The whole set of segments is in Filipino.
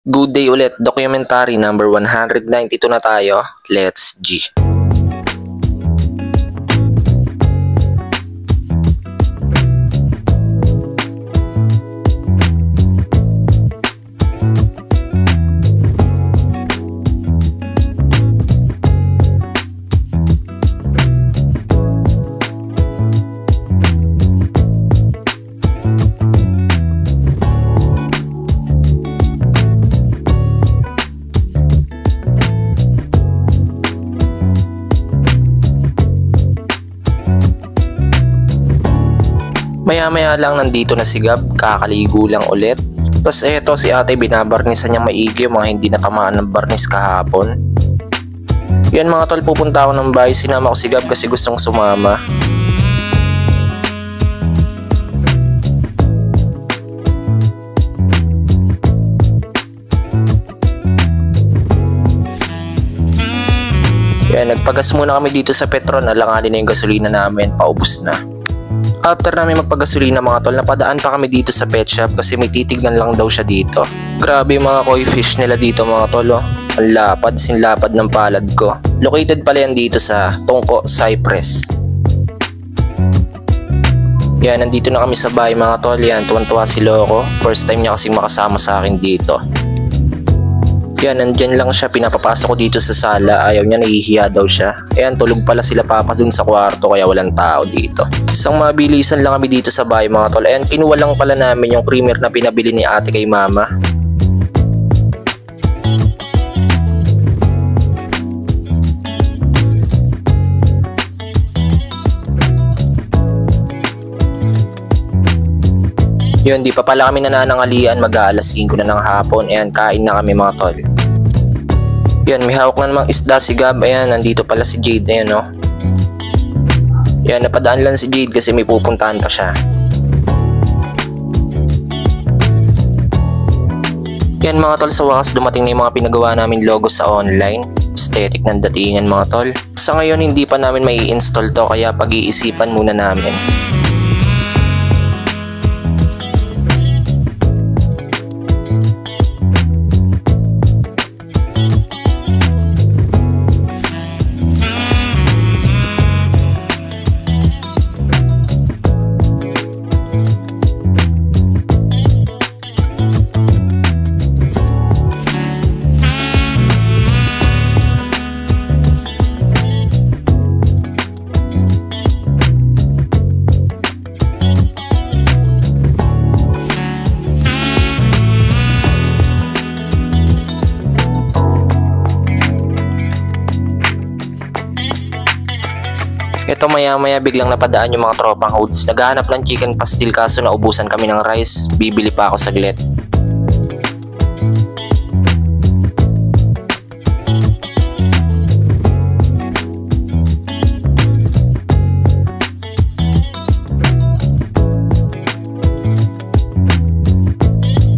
Good day ulit, documentary number 192 na tayo. Let's G. Maya-maya lang nandito na si Gab, kakaligo lang ulit. Tapos eto si ate binabarnisan niyang maigi yung mga hindi natamaan ng barnis kahapon. Yan mga tol, pupunta ako ng bahay, sinama ko si Gab kasi gustong sumama. Yan, nagpagas muna kami dito sa Petron, alanganin na yung gasolina namin, paubos na. After namin magpagasolina mga tol, napadaan pa kami dito sa pet shop kasi may titignan lang daw siya dito. Grabe yung mga koi fish nila dito mga tol, oh. Ang lapad, sinlapad ng palad ko. Located pala yan dito sa Tongko, Cypress. Yan, nandito na kami sa bahay mga tol. Yan, tuwan-tuwa si Loco. First time niya kasing makasama sa akin dito. Yan, nandyan lang siya, pinapapasok ko dito sa sala, ayaw niya, nahihiya daw siya. Ayan, tulog pala sila papa dun sa kwarto kaya walang tao dito. Isang mabilisan lang kami dito sa bahay mga tol. Ayan, kinuha lang pala namin yung primer na pinabili ni ate kay mama. Yun, di pa pala kami nananangalian, mag-aalas 5 na ng hapon. Ayan, kain na kami mga tol. Yan, may hawak na namang isda si Gab. Ayan, nandito pala si Jade. Ayan, no. Yan, napadaan lang si Jade kasi may pupuntahan pa siya. Yan mga tol, sa wakas dumating na yung mga pinagawa namin logo sa online. Aesthetic ng datingan mga tol. Sa ngayon, hindi pa namin may install to kaya pag-iisipan muna namin. Ito maya-maya biglang napadaan yung mga tropang hodes. Naghahanap ng chicken pastil kaso naubusan kami ng rice. Bibili pa ako saglit.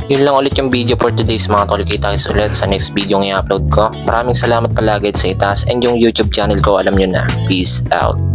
Yun lang ulit yung video for today's mga tol. Kita kayo ulit sa next video yung i-upload ko. Maraming salamat palagi sa itaas and yung YouTube channel ko alam nyo na. Peace out.